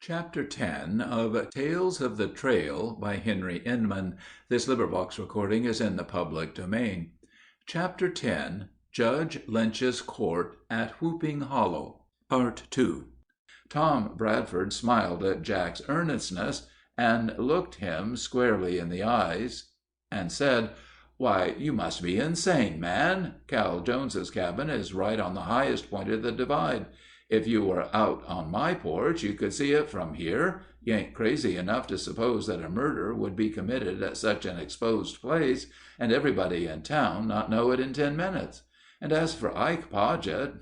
Chapter 10 of Tales of the Trail by Henry Inman. Recording is in the public domain. Chapter 10 Judge Lynch's Court at Whooping Hollow Part 2 Tom Bradford smiled at Jack's earnestness and looked him squarely in the eyes and said, "Why, you must be insane, man. Cal Jones's cabin is right on the highest point of the divide. If you were out on my porch, you could see it from here. You ain't crazy enough to suppose that a murder would be committed at such an exposed place, and everybody in town not know it in 10 minutes. And as for Ike Podgett,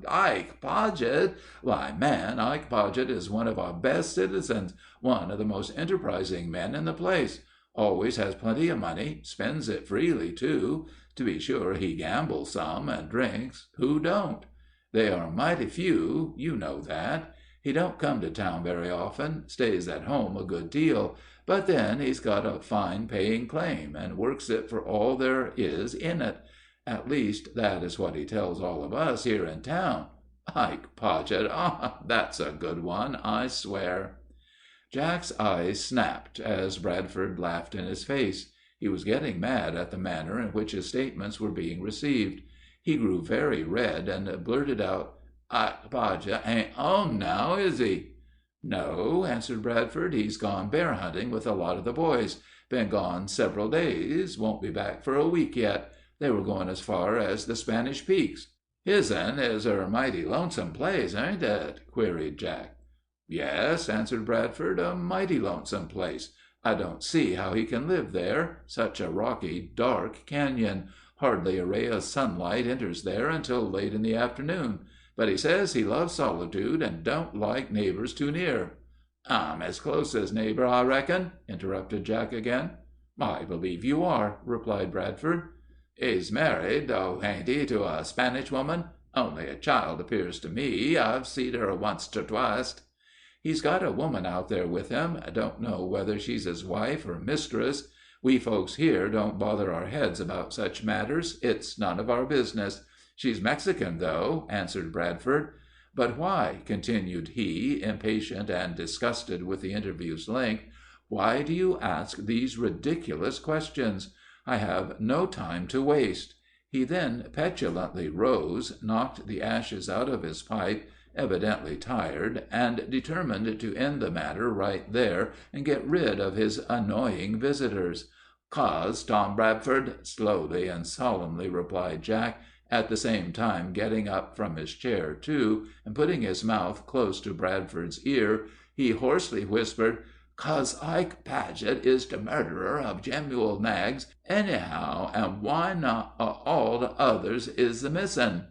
Ike Podgett! Why, man, Ike Podgett is one of our best citizens, one of the most enterprising men in the place. Always has plenty of money, spends it freely, too. To be sure, he gambles some and drinks. Who don't? They are mighty few, you know that. He don't come to town very often, stays at home a good deal, but then he's got a fine paying claim, and works it for all there is in it. At least, that is what he tells all of us here in town. Ike Podgett, that's a good one, I swear." Jack's eyes snapped as Bradford laughed in his face. He was getting mad at the manner in which his statements were being received. He grew very red and blurted out, "Ike Podgett ain't home now, is he?" "No," answered Bradford. "He's gone bear hunting with a lot of the boys. Been gone several days. Won't be back for a week yet. They were going as far as the Spanish Peaks." "His'n is a mighty lonesome place, ain't it?" queried Jack. "Yes," answered Bradford, "a mighty lonesome place. I don't see how he can live there. Such a rocky, dark canyon. Hardly a ray of sunlight enters there until late in the afternoon. But he says he loves solitude and don't like neighbors too near." "I'm his closest neighbor, I reckon," interrupted Jack again. "I believe you are," replied Bradford. "He's married, though, ain't he, to a Spanish woman? Only a child, appears to me. I've seed her once or twice." "He's got a woman out there with him. Don't know whether she's his wife or mistress. We folks here don't bother our heads about such matters. It's none of our business. She's Mexican, though," answered Bradford. "But why," continued he, impatient and disgusted with the interview's length, "why do you ask these ridiculous questions? I have no time to waste." He then petulantly rose, knocked the ashes out of his pipe, evidently tired, and determined to end the matter right there and get rid of his annoying visitors. "'Cause, Tom Bradford," slowly and solemnly replied Jack, at the same time getting up from his chair, too, and putting his mouth close to Bradford's ear, he hoarsely whispered, "'Cause Ike Podgett is the murderer of Jemuel Knaggs, anyhow, and why not all the others is the missin'?"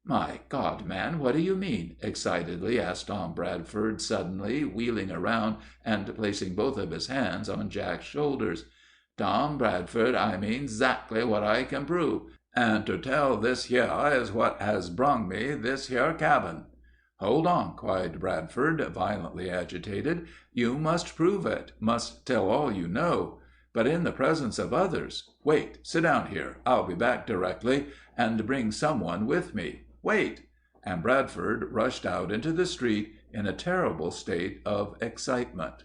"My God, man, what do you mean?" excitedly asked Tom Bradford, suddenly wheeling around and placing both of his hands on Jack's shoulders. "Tom Bradford, I mean 'zactly what I can prove, and ter tell this hyar is what has brung me this hyar cabin." "Hold on," cried Bradford, violently agitated. "You must prove it, must tell all you know. But in the presence of others. Wait, sit down here. I'll be back directly, and bring someone with me. Wait!" And Bradford rushed out into the street in a terrible state of excitement.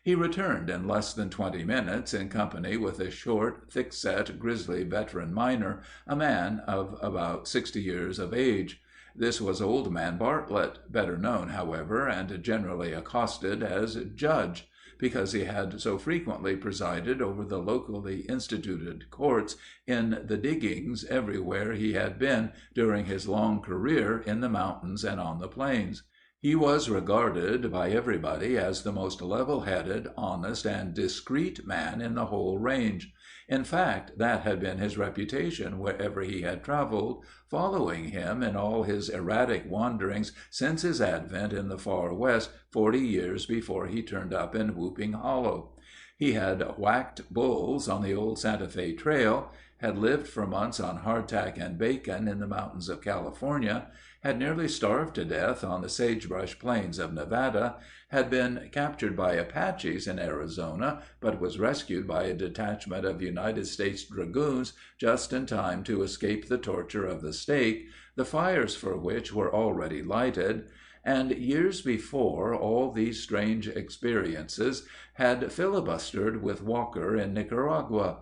He returned in less than 20 minutes in company with a short, thick-set, grizzly veteran miner, a man of about 60 years of age. This was Old Man Bartlett, better known, however, and generally accosted as Judge, because he had so frequently presided over the locally instituted courts in the diggings everywhere he had been during his long career in the mountains and on the plains. He was regarded by everybody as the most level-headed, honest, and discreet man in the whole range. In fact, that had been his reputation wherever he had traveled, following him in all his erratic wanderings since his advent in the far West 40 years before he turned up in Whooping Hollow. He had whacked bulls on the old Santa Fe Trail, had lived for months on hardtack and bacon in the mountains of California, had nearly starved to death on the sagebrush plains of Nevada, had been captured by Apaches in Arizona, but was rescued by a detachment of United States dragoons just in time to escape the torture of the stake, the fires for which were already lighted, and years before all these strange experiences had filibustered with Walker in Nicaragua.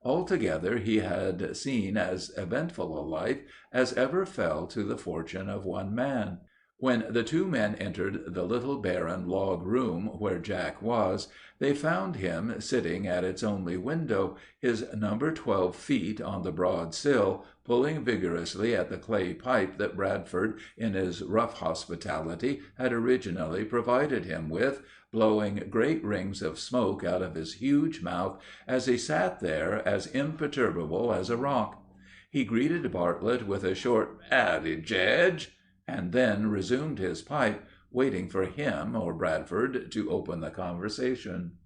Altogether he had seen as eventful a life as ever fell to the fortune of one man. When the two men entered the little barren log room where Jack was, they found him sitting at its only window, his number 12 feet on the broad sill, pulling vigorously at the clay pipe that Bradford, in his rough hospitality, had originally provided him with, blowing great rings of smoke out of his huge mouth as he sat there as imperturbable as a rock. He greeted Bartlett with a short "Howdy, Jedge," and then resumed his pipe, waiting for him or Bradford to open the conversation.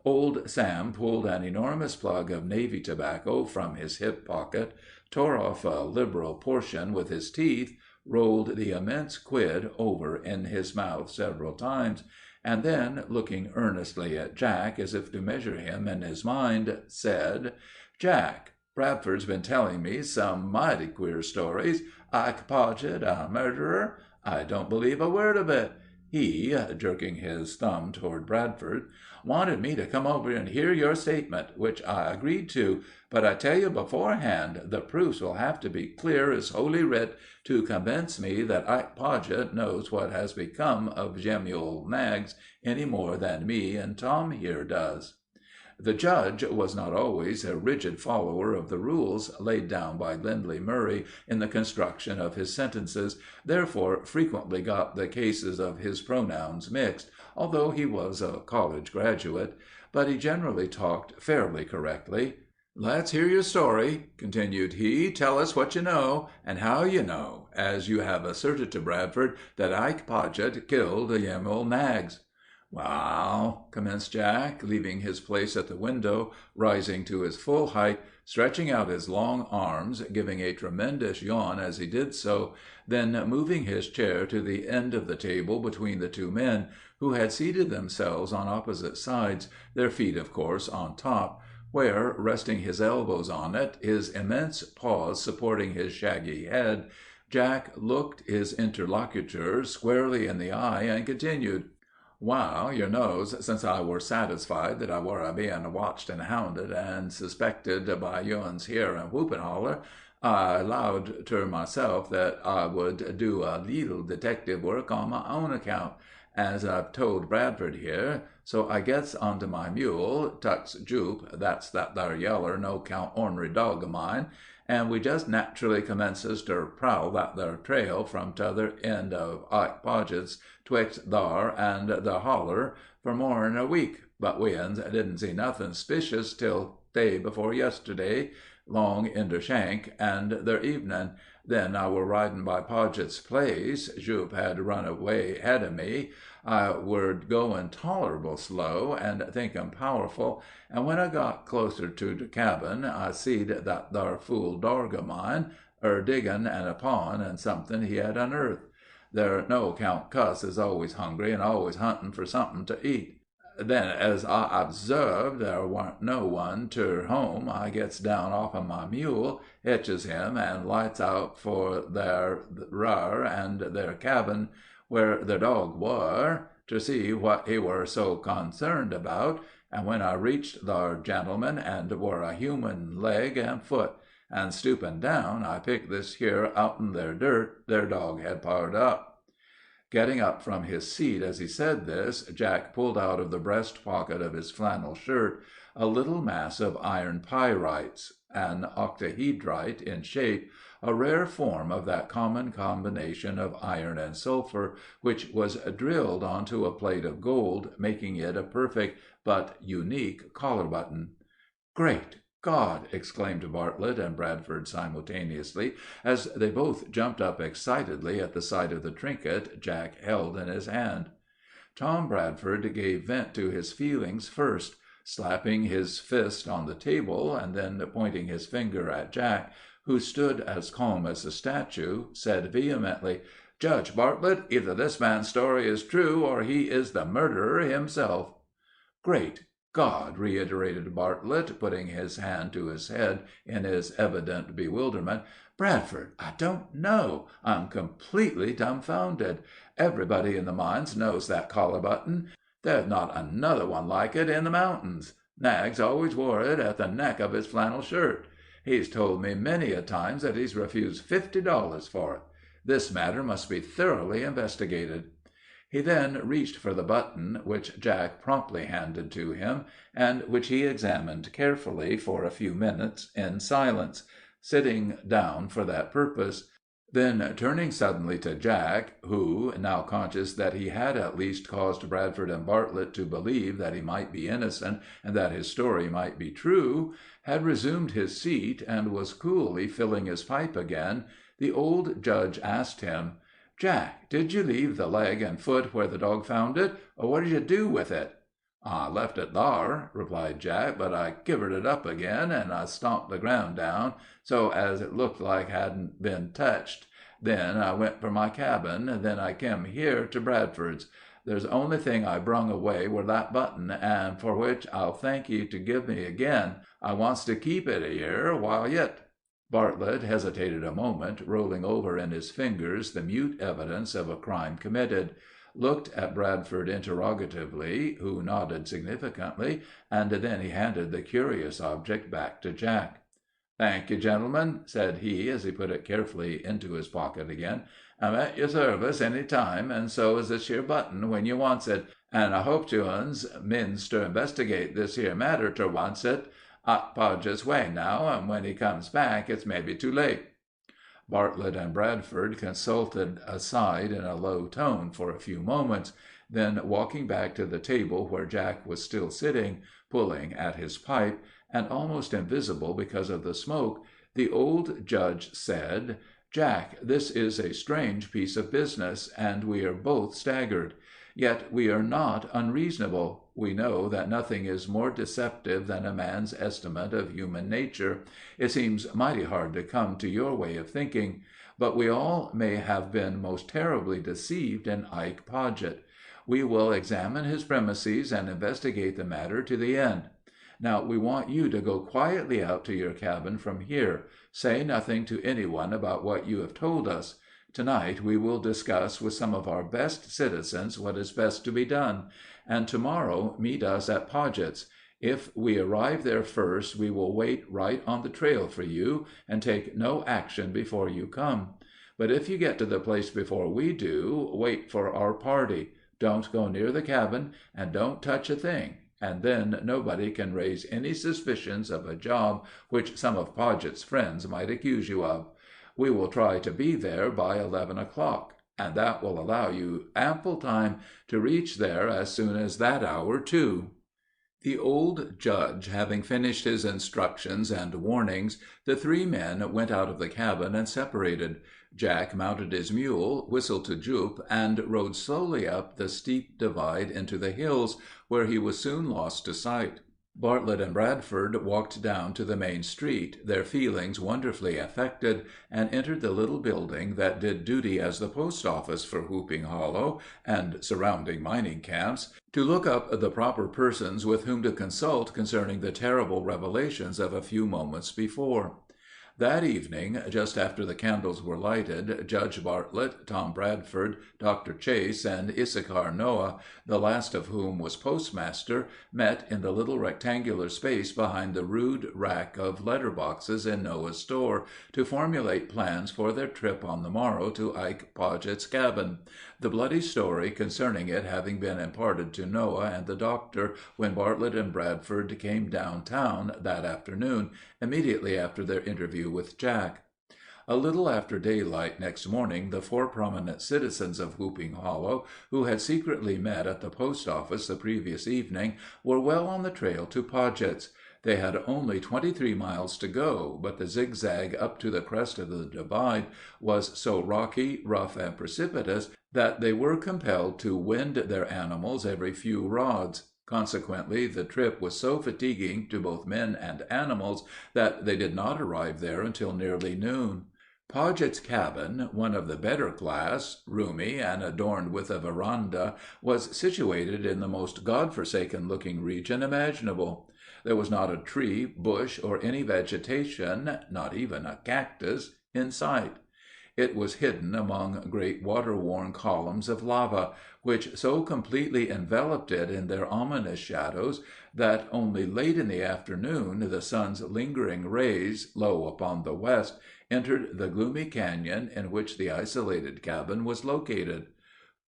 Old Sam pulled an enormous plug of Navy tobacco from his hip pocket, tore off a liberal portion with his teeth, rolled the immense quid over in his mouth several times, and then, looking earnestly at Jack as if to measure him in his mind, said, "Jack, Bradford's been telling me some mighty queer stories. Ike Podgett a murderer? I don't believe a word of it. He," jerking his thumb toward Bradford, "wanted me to come over and hear your statement, which I agreed to, but I tell you beforehand the proofs will have to be clear as Holy Writ to convince me that Ike Podgett knows what has become of Jemuel Knaggs any more than me and Tom here does." The judge was not always a rigid follower of the rules laid down by Lindley Murray in the construction of his sentences, therefore frequently got the cases of his pronouns mixed, although he was a college graduate, but he generally talked fairly correctly. "Let's hear your story," continued he. "Tell us what you know, and how you know, as you have asserted to Bradford that Ike Podgett killed Jemuel Knaggs." "Wal," commenced Jack, leaving his place at the window, rising to his full height, stretching out his long arms, giving a tremendous yawn as he did so, then moving his chair to the end of the table between the two men, who had seated themselves on opposite sides, their feet, of course, on top, where, resting his elbows on it, his immense paws supporting his shaggy head, Jack looked his interlocutor squarely in the eye and continued, "Wal, yer knows, since I were satisfied that I were a bein' watched and hounded and suspected by yo'uns here in Whoopin' Holler, I 'lowed ter myself that I would do a leetle detective work on my own account, as I've told Bradford here. So I gets onto my mule, tucks Jupe, that's that thar yeller, no-count ornery dog of mine, and we just nat'rally commences ter prowl that thar trail from t'other end of Ike Podgett's twixt thar and the holler for more'n a week, but we'uns didn't see nothin' spicious till day before yesterday, long inter shank and ther evenin'. Then I were ridin' by Podgett's place. Jupe had run away ahead of me. I were goin' tolerable slow, and thinkin' powerful, and when I got closer to the cabin, I seed that thar fool dog of mine diggin' and a pawin' at somethin' he had unearthed. Ther no-account cuss is always hungry and always huntin' for somethin' to eat. Then, as I obsarved there warn't no one ter home, I gets down offen my mule, hitches him, and lights out for thar r'ar and ther cabin where ther dog were, ter see what he were so consarned about, and when I reached thar, gentlemen, and were a human leg and foot, and stoopin' down, I picked this here out'n ther dirt ther dog had pared up." Getting up from his seat as he said this, Jack pulled out of the breast pocket of his flannel shirt a little mass of iron pyrites, an octahedrite in shape, a rare form of that common combination of iron and sulphur, which was drilled onto a plate of gold, making it a perfect but unique collar button. "Great God!" exclaimed Bartlett and Bradford simultaneously, as they both jumped up excitedly at the sight of the trinket Jack held in his hand. Tom Bradford gave vent to his feelings first, slapping his fist on the table, and then pointing his finger at Jack, who stood as calm as a statue, said vehemently, "Judge Bartlett, either this man's story is true, or he is the murderer himself." "Great God!" reiterated Bartlett, putting his hand to his head in his evident bewilderment. "Bradford, I don't know. I'm completely dumbfounded. Everybody in the mines knows that collar button. There's not another one like it in the mountains. Knaggs always wore it at the neck of his flannel shirt. He's told me many a times that he's refused $50 for it. This matter must be thoroughly investigated." He then reached for the button, which Jack promptly handed to him, and which he examined carefully for a few minutes in silence, sitting down for that purpose. Then turning suddenly to Jack, who, now conscious that he had at least caused Bradford and Bartlett to believe that he might be innocent and that his story might be true, had resumed his seat and was coolly filling his pipe again, the old judge asked him, "Jack, did you leave the leg and foot where the dog found it, or what did you do with it?" "I left it thar," replied Jack, "but I kivered it up again, and I stomped the ground down so as it looked like hadn't been teched. Then I went for my cabin, and then I kem here to Bradford's. There's the only thing I brung away were that button, and for which I'll thank ye to give me again. I wants to keep it here while yit." Bartlett hesitated a moment, rolling over in his fingers the mute evidence of a crime committed, looked at Bradford interrogatively, who nodded significantly, and then he handed the curious object back to Jack. "Thank you, gentlemen," said he, as he put it carefully into his pocket again. "I'm at your service any time, and so is this here button when you wants it, and I hope you uns means ter investigate this here matter ter oncet. Ike Podgett's way now, and when he comes back it's maybe too late." Bartlett and Bradford consulted aside in a low tone for a few moments. Then, walking back to the table where Jack was still sitting, pulling at his pipe, and almost invisible because of the smoke, the old judge said, "Jack, this is a strange piece of business, and we are both staggered. Yet we are not unreasonable. We know that nothing is more deceptive than a man's estimate of human nature. It seems mighty hard to come to your way of thinking. But we all may have been most terribly deceived in Ike Podgett. We will examine his premises and investigate the matter to the end. Now we want you to go quietly out to your cabin from here. Say nothing to anyone about what you have told us. Tonight we will discuss with some of our best citizens what is best to be done, and tomorrow meet us at Podgett's. If we arrive there first, we will wait right on the trail for you, and take no action before you come. But if you get to the place before we do, wait for our party. Don't go near the cabin, and don't touch a thing, and then nobody can raise any suspicions of a job which some of Podgett's friends might accuse you of. We will try to be there by 11 o'clock, and that will allow you ample time to reach there as soon as that hour, too." The old judge having finished his instructions and warnings, the three men went out of the cabin and separated. Jack mounted his mule, whistled to Jupe, and rode slowly up the steep divide into the hills, where he was soon lost to sight. Bartlett and Bradford walked down to the main street, their feelings wonderfully affected, and entered the little building that did duty as the post office for Whooping Hollow and surrounding mining camps, to look up the proper persons with whom to consult concerning the terrible revelations of a few moments before. That evening, just after the candles were lighted, Judge Bartlett, Tom Bradford, Dr. Chase, and Issachar Noah, the last of whom was postmaster, met in the little rectangular space behind the rude rack of letter boxes in Noah's store, to formulate plans for their trip on the morrow to Ike Podgett's cabin, the bloody story concerning it having been imparted to Noah and the doctor when Bartlett and Bradford came downtown that afternoon, immediately after their interview with Jack. A little after daylight next morning the four prominent citizens of Whooping Hollow, who had secretly met at the post office the previous evening, were well on the trail to Podgett's. They had only 23 miles to go, but the zigzag up to the crest of the divide was so rocky, rough, and precipitous that they were compelled to wind their animals every few rods. Consequently, the trip was so fatiguing to both men and animals that they did not arrive there until nearly noon. Podgett's cabin, one of the better class, roomy, and adorned with a veranda, was situated in the most God-forsaken looking region imaginable. There was not a tree, bush, or any vegetation, not even a cactus, in sight. It was hidden among great water-worn columns of lava, which so completely enveloped it in their ominous shadows that only late in the afternoon the sun's lingering rays, low upon the west, entered the gloomy canyon in which the isolated cabin was located.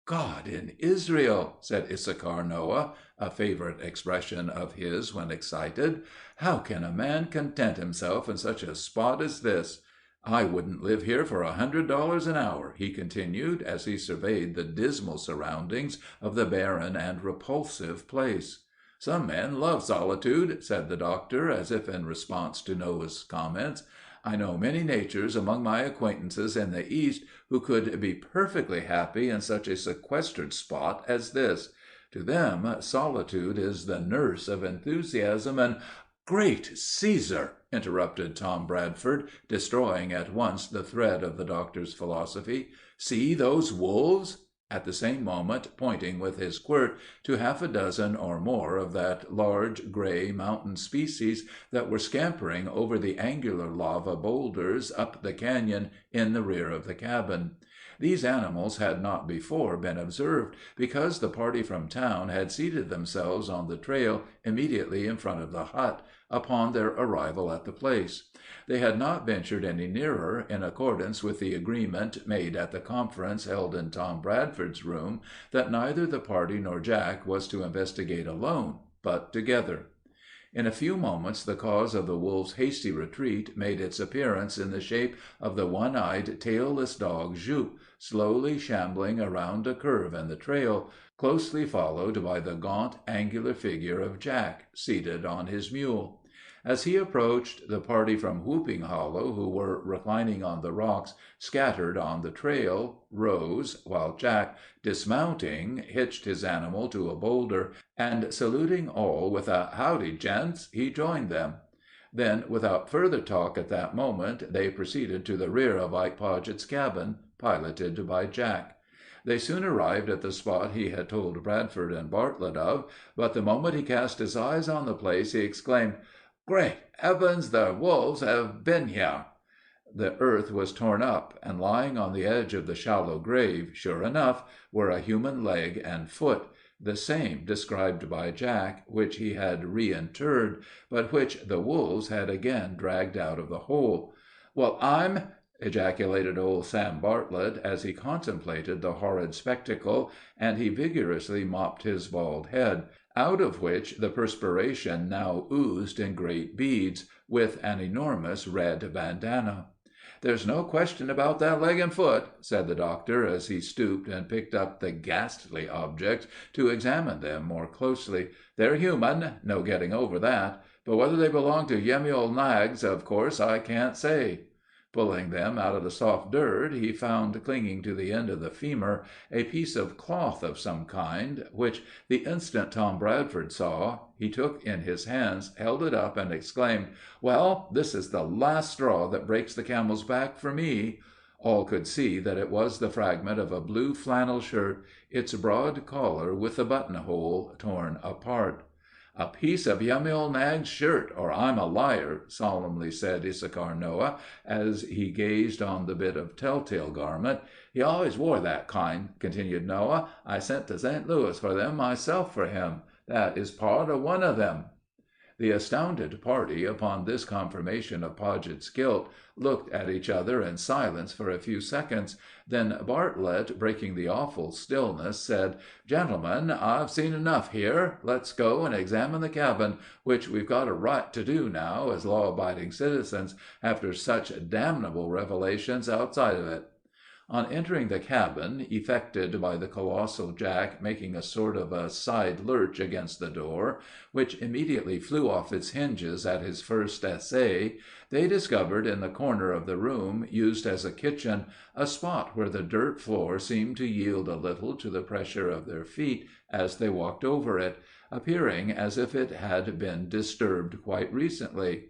"God in Israel!" said Issachar Noah, a favorite expression of his when excited. "How can a man content himself in such a spot as this? I wouldn't live here for $100 an hour," he continued, as he surveyed the dismal surroundings of the barren and repulsive place. "Some men love solitude," said the doctor, as if in response to Noah's comments. "I know many natures among my acquaintances in the East who could be perfectly happy in such a sequestered spot as this. To them, solitude is the nurse of enthusiasm and—" "Great Caesar!" interrupted Tom Bradford, destroying at once the thread of the doctor's philosophy. "See those wolves!" at the same moment pointing with his quirt to half a dozen or more of that large, gray, mountain species that were scampering over the angular lava boulders up the canyon in the rear of the cabin. These animals had not before been observed, because the party from town had seated themselves on the trail immediately in front of the hut, upon their arrival at the place. They had not ventured any nearer, in accordance with the agreement made at the conference held in Tom Bradford's room, that neither the party nor Jack was to investigate alone, but together. In a few moments the cause of the wolves' hasty retreat made its appearance in the shape of the one-eyed, tailless dog Jupe, slowly shambling around a curve in the trail, closely followed by the gaunt, angular figure of Jack, seated on his mule. As he approached, the party from Whooping Hollow, who were reclining on the rocks, scattered on the trail, rose, while Jack, dismounting, hitched his animal to a boulder, and, saluting all with a "Howdy, gents," he joined them. Then, without further talk at that moment, they proceeded to the rear of Ike Podgett's cabin, piloted by Jack. They soon arrived at the spot he had told Bradford and Bartlett of, but the moment he cast his eyes on the place, he exclaimed, "Great heavens, the wolves have been here!" The earth was torn up, and lying on the edge of the shallow grave, sure enough, were a human leg and foot, the same described by Jack, which he had reinterred, but which the wolves had again dragged out of the hole. "Well, I'm—" ejaculated old Sam Bartlett, as he contemplated the horrid spectacle, and he vigorously mopped his bald head, out of which the perspiration now oozed in great beads, with an enormous red bandana. "There's no question about that leg and foot," said the doctor, as he stooped and picked up the ghastly objects to examine them more closely. "They're human, no getting over that; but whether they belong to Yemuel Nags, of course I can't say." Pulling them out of the soft dirt, he found clinging to the end of the femur a piece of cloth of some kind, which, the instant Tom Bradford saw, he took in his hands, held it up, and exclaimed, "Well, this is the last straw that breaks the camel's back for me." All could see that it was the fragment of a blue flannel shirt, its broad collar with the buttonhole torn apart. "A piece of Yemuel Nags' shirt, or I'm a liar," solemnly said Issachar Noah, as he gazed on the bit of telltale garment. "He always wore that kind," continued Noah. "I sent to St. Louis for them myself for him. That is part of one of them." The astounded party, upon this confirmation of Podgett's guilt, looked at each other in silence for a few seconds. Then Bartlett, breaking the awful stillness, said, "Gentlemen, I've seen enough here. Let's go and examine the cabin, which we've got a right to do now, as law-abiding citizens, after such damnable revelations outside of it." On entering the cabin, effected by the colossal Jack making a sort of a side lurch against the door, which immediately flew off its hinges at his first essay, they discovered in the corner of the room used as a kitchen a spot where the dirt floor seemed to yield a little to the pressure of their feet as they walked over it, appearing as if it had been disturbed quite recently.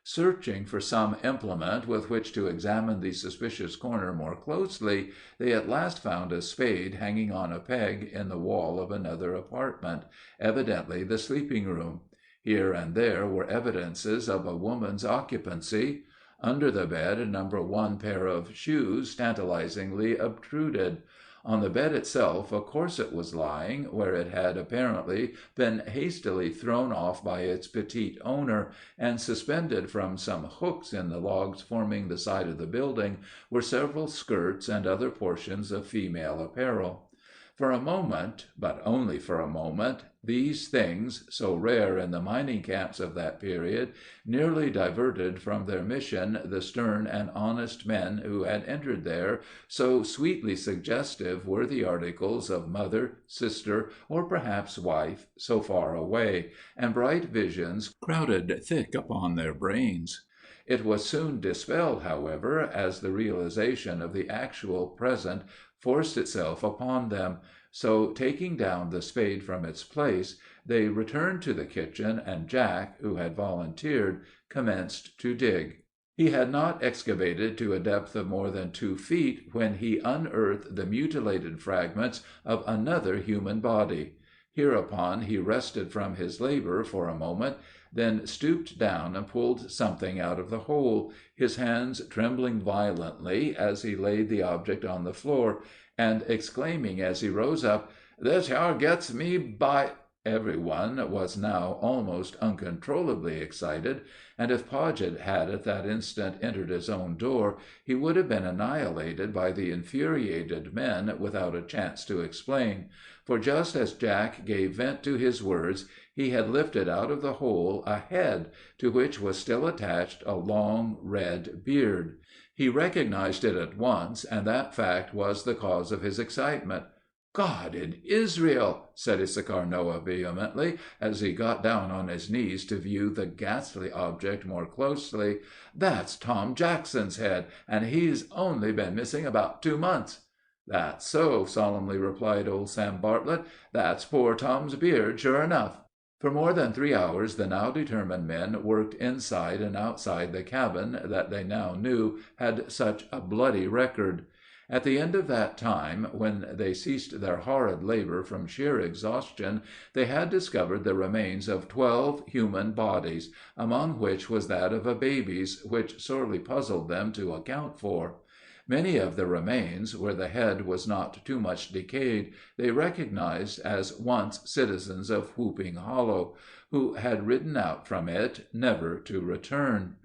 Searching for some implement with which to examine the suspicious corner more closely, they at last found a spade hanging on a peg in the wall of another apartment, evidently the sleeping room. Here and there were evidences of a woman's occupancy. Under the bed a number 1 pair of shoes tantalizingly obtruded. On the bed itself a corset was lying, where it had apparently been hastily thrown off by its petite owner, and suspended from some hooks in the logs forming the side of the building were several skirts and other portions of female apparel. For a moment, but only for a moment, these things, so rare in the mining camps of that period, nearly diverted from their mission the stern and honest men who had entered there, so sweetly suggestive were the articles of mother, sister, or perhaps wife, so far away, and bright visions crowded thick upon their brains. It was soon dispelled, however, as the realization of the actual present forced itself upon them, so, taking down the spade from its place, they returned to the kitchen, and Jack, who had volunteered, commenced to dig. He had not excavated to a depth of more than 2 feet when he unearthed the mutilated fragments of another human body. Hereupon he rested from his labor for a moment, then stooped down and pulled something out of the hole, his hands trembling violently as he laid the object on the floor, and exclaiming as he rose up, "This hyar gets me by—" Every one was now almost uncontrollably excited, and if Podgett had at that instant entered his own door, he would have been annihilated by the infuriated men without a chance to explain; for just as Jack gave vent to his words, he had lifted out of the hole a head, to which was still attached a long red beard. He recognized it at once, and that fact was the cause of his excitement. "God in Israel!" said Issachar Noah vehemently, as he got down on his knees to view the ghastly object more closely, "that's Tom Jackson's head, and he's only been missing about 2 months." "That's so," solemnly replied old Sam Bartlett. "That's poor Tom's beard, sure enough." For more than 3 hours the now determined men worked inside and outside the cabin that they now knew had such a bloody record. At the end of that time, when they ceased their horrid labor from sheer exhaustion, they had discovered the remains of 12 human bodies, among which was that of a baby's, which sorely puzzled them to account for. Many of the remains, where the head was not too much decayed, they recognized as once citizens of Whooping Hollow, who had ridden out from it, never to return.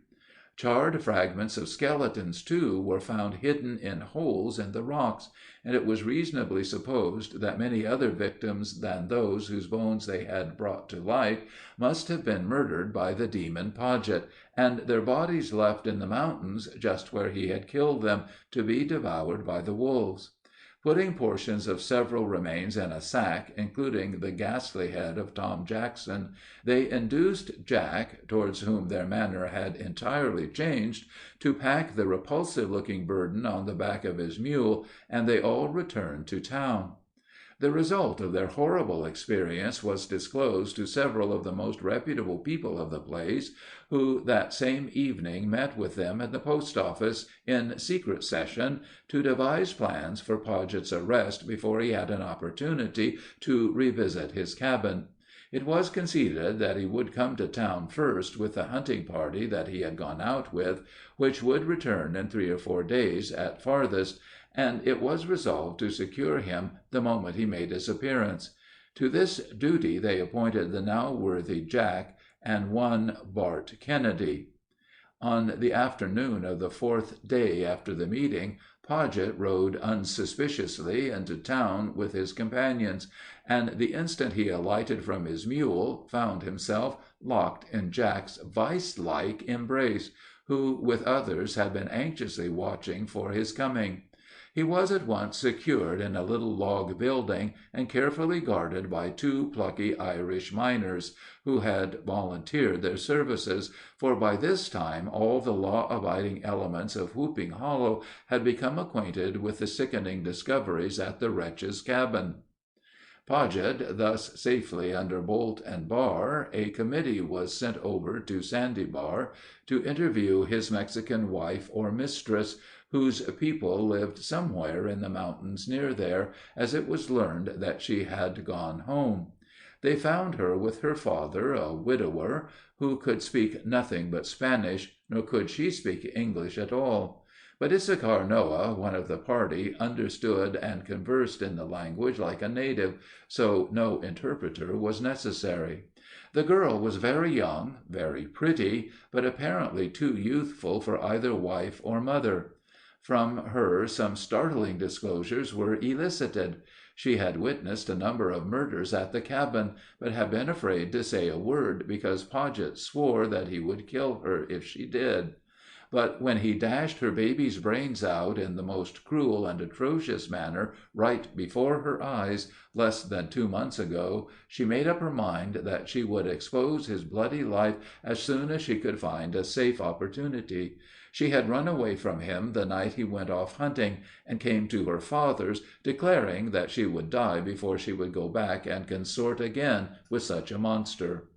Charred fragments of skeletons, too, were found hidden in holes in the rocks, and it was reasonably supposed that many other victims than those whose bones they had brought to light must have been murdered by the demon Podgett, and their bodies left in the mountains just where he had killed them, to be devoured by the wolves. Putting portions of several remains in a sack, including the ghastly head of Tom Jackson, they induced Jack, towards whom their manner had entirely changed, to pack the repulsive-looking burden on the back of his mule, and they all returned to town. The result of their horrible experience was disclosed to several of the most reputable people of the place, who that same evening met with them at the post office, in secret session, to devise plans for Podgett's arrest before he had an opportunity to revisit his cabin. It was conceded that he would come to town first with the hunting party that he had gone out with, which would return in 3 or 4 days at farthest, and it was resolved to secure him the moment he made his appearance. To this duty they appointed the now worthy Jack and one Bart Kennedy. On the afternoon of the 4th day after the meeting, Podgett rode unsuspiciously into town with his companions, and the instant he alighted from his mule, found himself locked in Jack's vice-like embrace, who, with others, had been anxiously watching for his coming. He was at once secured in a little log building, and carefully guarded by 2 plucky Irish miners, who had volunteered their services, for by this time all the law-abiding elements of Whooping Hollow had become acquainted with the sickening discoveries at the wretch's cabin. Paget thus safely under bolt and bar, a committee was sent over to Sandy Bar to interview his Mexican wife or mistress, whose people lived somewhere in the mountains near there, as it was learned that she had gone home. They found her with her father, a widower, who could speak nothing but Spanish, nor could she speak English at all. But Issachar Noah, one of the party, understood and conversed in the language like a native, so no interpreter was necessary. The girl was very young, very pretty, but apparently too youthful for either wife or mother. From her some startling disclosures were elicited. She had witnessed a number of murders at the cabin, but had been afraid to say a word because Paget swore that he would kill her if she did. But when he dashed her baby's brains out in the most cruel and atrocious manner right before her eyes, less than 2 months ago, she made up her mind that she would expose his bloody life as soon as she could find a safe opportunity. She had run away from him the night he went off hunting, and came to her father's, declaring that she would die before she would go back and consort again with such a monster.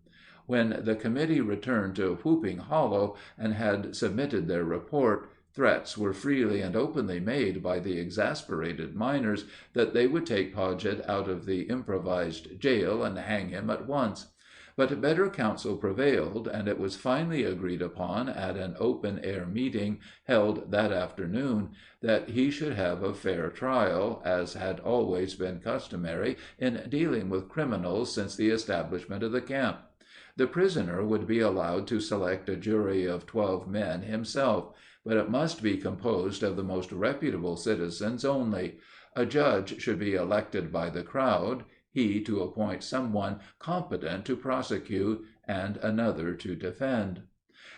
When the committee returned to Whooping Hollow and had submitted their report, threats were freely and openly made by the exasperated miners that they would take Paget out of the improvised jail and hang him at once. But better counsel prevailed, and it was finally agreed upon at an open-air meeting held that afternoon that he should have a fair trial, as had always been customary in dealing with criminals since the establishment of the camp. The prisoner would be allowed to select a jury of 12 men himself, but it must be composed of the most reputable citizens only. A judge should be elected by the crowd, he to appoint someone competent to prosecute, and another to defend.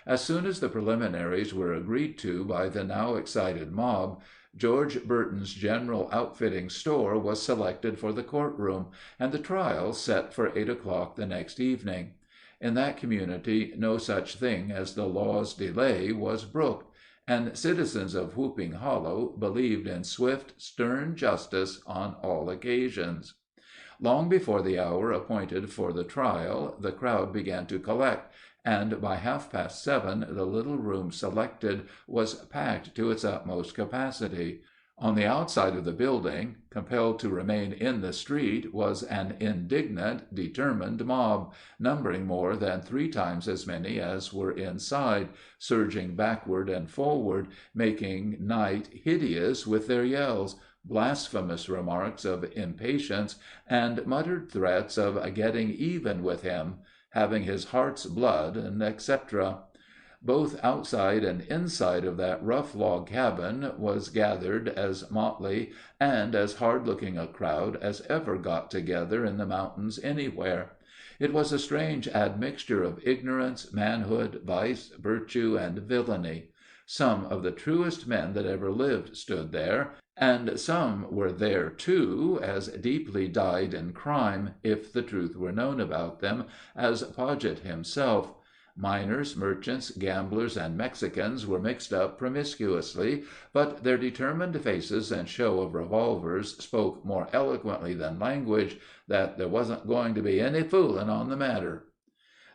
As soon as the preliminaries were agreed to by the now excited mob, George Burton's General Outfitting Store was selected for the courtroom, and the trial set for 8 o'clock the next evening. In that community no such thing as the law's delay was brooked, and citizens of Whooping Hollow believed in swift, stern justice on all occasions. Long before the hour appointed for the trial, the crowd began to collect, and by 7:30 the little room selected was packed to its utmost capacity. On the outside of the building, compelled to remain in the street, was an indignant, determined mob, numbering more than 3 times as many as were inside, surging backward and forward, making night hideous with their yells, blasphemous remarks of impatience, and muttered threats of getting even with him, having his heart's blood, etc. Both outside and inside of that rough log cabin was gathered as motley and as hard-looking a crowd as ever got together in the mountains anywhere. It was a strange admixture of ignorance, manhood, vice, virtue, and villainy. Some of the truest men that ever lived stood there, and some were there, too, as deeply dyed in crime, if the truth were known about them, as Paget himself. Miners, merchants, gamblers, and Mexicans were mixed up promiscuously, but their determined faces and show of revolvers spoke more eloquently than language that there wasn't going to be any fooling on the matter.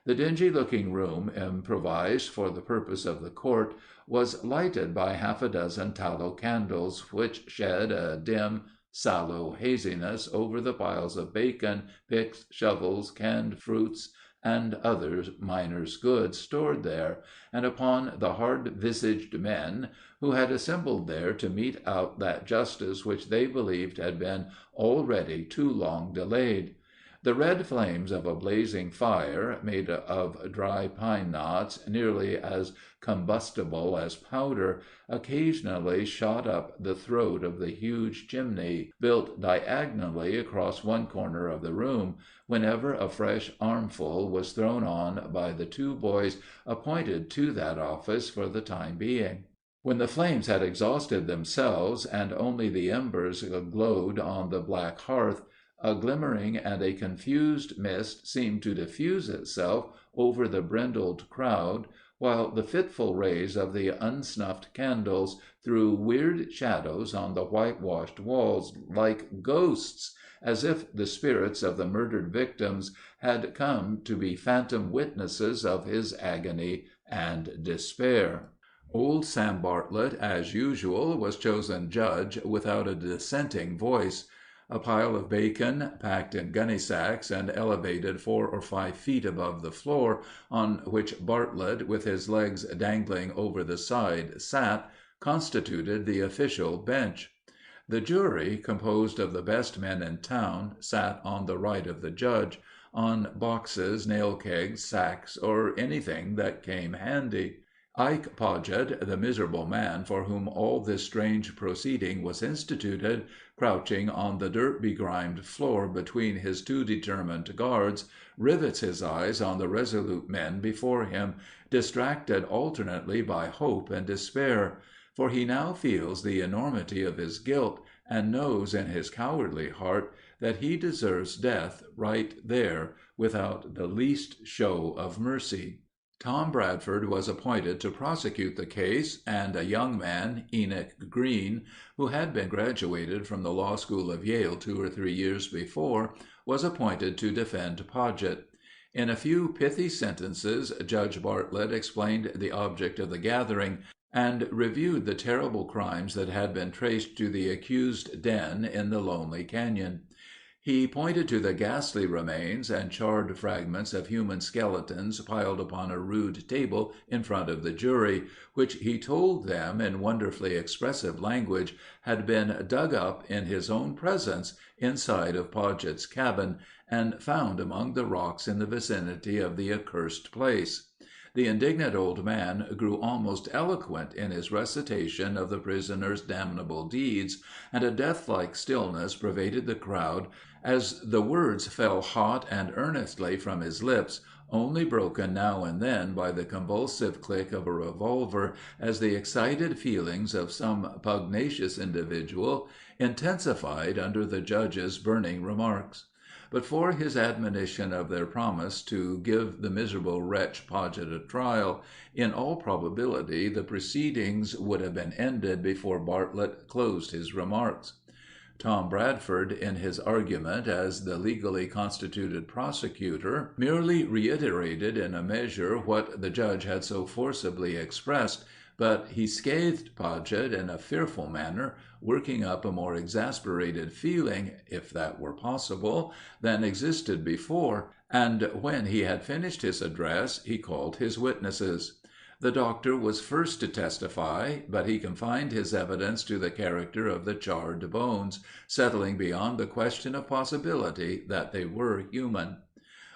The dingy-looking room improvised for the purpose of the court was lighted by 6 tallow candles, which shed a dim, sallow haziness over the piles of bacon, picks, shovels, canned fruits, and other miners' goods stored there, and upon the hard-visaged men who had assembled there to mete out that justice which they believed had been already too long delayed. The red flames of a blazing fire, made of dry pine knots, nearly as combustible as powder, occasionally shot up the throat of the huge chimney, built diagonally across one corner of the room, whenever a fresh armful was thrown on by the 2 boys appointed to that office for the time being. When the flames had exhausted themselves, and only the embers glowed on the black hearth, a glimmering and a confused mist seemed to diffuse itself over the brindled crowd, while the fitful rays of the unsnuffed candles threw weird shadows on the whitewashed walls like ghosts, as if the spirits of the murdered victims had come to be phantom witnesses of his agony and despair. Old Sam Bartlett, as usual, was chosen judge without a dissenting voice. A pile of bacon, packed in gunny sacks and elevated 4 or 5 feet above the floor, on which Bartlett, with his legs dangling over the side, sat, constituted the official bench. The jury, composed of the best men in town, sat on the right of the judge, on boxes, nail kegs, sacks, or anything that came handy. Ike Podgett, the miserable man for whom all this strange proceeding was instituted, crouching on the dirt-begrimed floor between his 2 determined guards, rivets his eyes on the resolute men before him, distracted alternately by hope and despair; for he now feels the enormity of his guilt, and knows in his cowardly heart that he deserves death right there, without the least show of mercy. Tom Bradford was appointed to prosecute the case, and a young man, Enoch Green, who had been graduated from the law school of Yale 2 or 3 years before, was appointed to defend Podgett. In a few pithy sentences, Judge Bartlett explained the object of the gathering, and reviewed the terrible crimes that had been traced to the accused den in the lonely canyon. He pointed to the ghastly remains and charred fragments of human skeletons piled upon a rude table in front of the jury, which he told them in wonderfully expressive language had been dug up in his own presence inside of Podgett's cabin, and found among the rocks in the vicinity of the accursed place. The indignant old man grew almost eloquent in his recitation of the prisoner's damnable deeds, and a deathlike stillness pervaded the crowd as the words fell hot and earnestly from his lips, only broken now and then by the convulsive click of a revolver as the excited feelings of some pugnacious individual intensified under the judge's burning remarks. But for his admonition of their promise to give the miserable wretch Podgett a trial, in all probability the proceedings would have been ended before Bartlett closed his remarks. Tom Bradford, in his argument as the legally constituted prosecutor, merely reiterated in a measure what the judge had so forcibly expressed, but he scathed Podgett in a fearful manner, working up a more exasperated feeling, if that were possible, than existed before, and when he had finished his address he called his witnesses. The doctor was first to testify, but he confined his evidence to the character of the charred bones, settling beyond the question of possibility that they were human.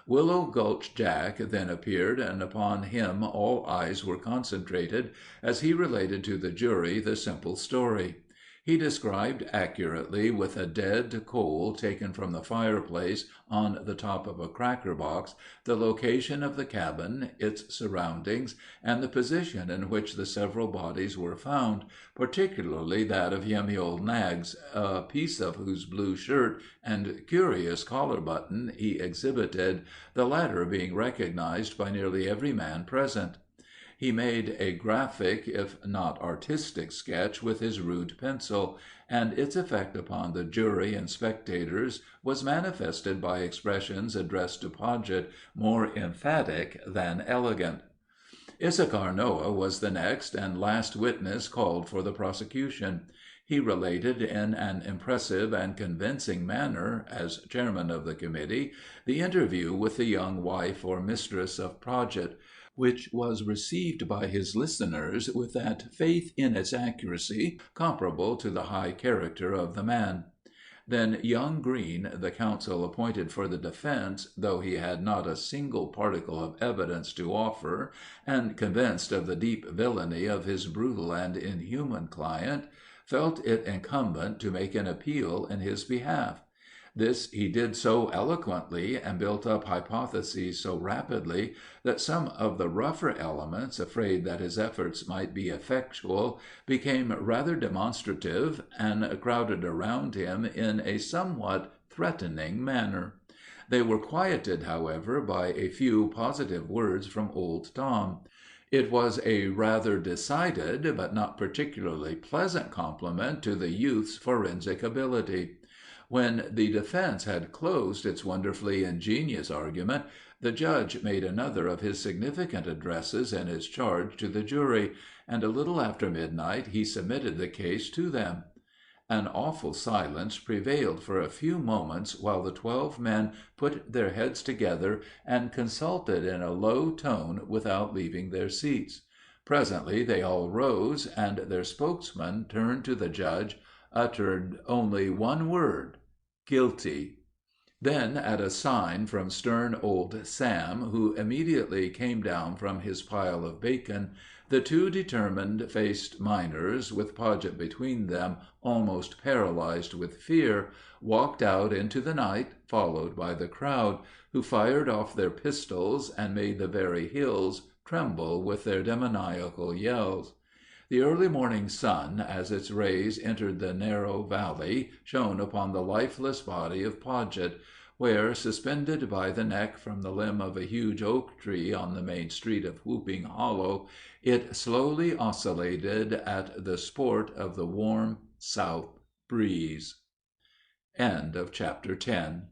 Willow Gulch Jack then appeared, and upon him all eyes were concentrated as he related to the jury the simple story. He described accurately, with a dead coal taken from the fireplace on the top of a cracker box, the location of the cabin, its surroundings, and the position in which the several bodies were found, particularly that of Yemuel Knaggs, a piece of whose blue shirt and curious collar button he exhibited, the latter being recognized by nearly every man present. He made a graphic, if not artistic, sketch with his rude pencil, and its effect upon the jury and spectators was manifested by expressions addressed to Podgett more emphatic than elegant. Issachar Noah was the next and last witness called for the prosecution. He related in an impressive and convincing manner, as chairman of the committee, the interview with the young wife or mistress of Podgett, which was received by his listeners with that faith in its accuracy comparable to the high character of the man. Then young Green, the counsel appointed for the defense, though he had not a single particle of evidence to offer, and convinced of the deep villainy of his brutal and inhuman client, felt it incumbent to make an appeal in his behalf. This he did so eloquently, and built up hypotheses so rapidly, that some of the rougher elements, afraid that his efforts might be effectual, became rather demonstrative, and crowded around him in a somewhat threatening manner. They were quieted, however, by a few positive words from old Tom. It was a rather decided, but not particularly pleasant compliment to the youth's forensic ability. When the defense had closed its wonderfully ingenious argument, the judge made another of his significant addresses in his charge to the jury, and a little after midnight he submitted the case to them. An awful silence prevailed for a few moments while the 12 men put their heads together and consulted in a low tone without leaving their seats. Presently they all rose, and their spokesman, turning to the judge, uttered only one word: "Guilty." Then, at a sign from stern old Sam, who immediately came down from his pile of bacon, the two determined faced miners, with Podget between them almost paralyzed with fear, walked out into the night, followed by the crowd, who fired off their pistols, and made the very hills tremble with their demoniacal yells. The early morning sun, as its rays entered the narrow valley, shone upon the lifeless body of Podget, where, suspended by the neck from the limb of a huge oak tree on the main street of Whooping Hollow, it slowly oscillated at the sport of the warm south breeze. Chapter 11.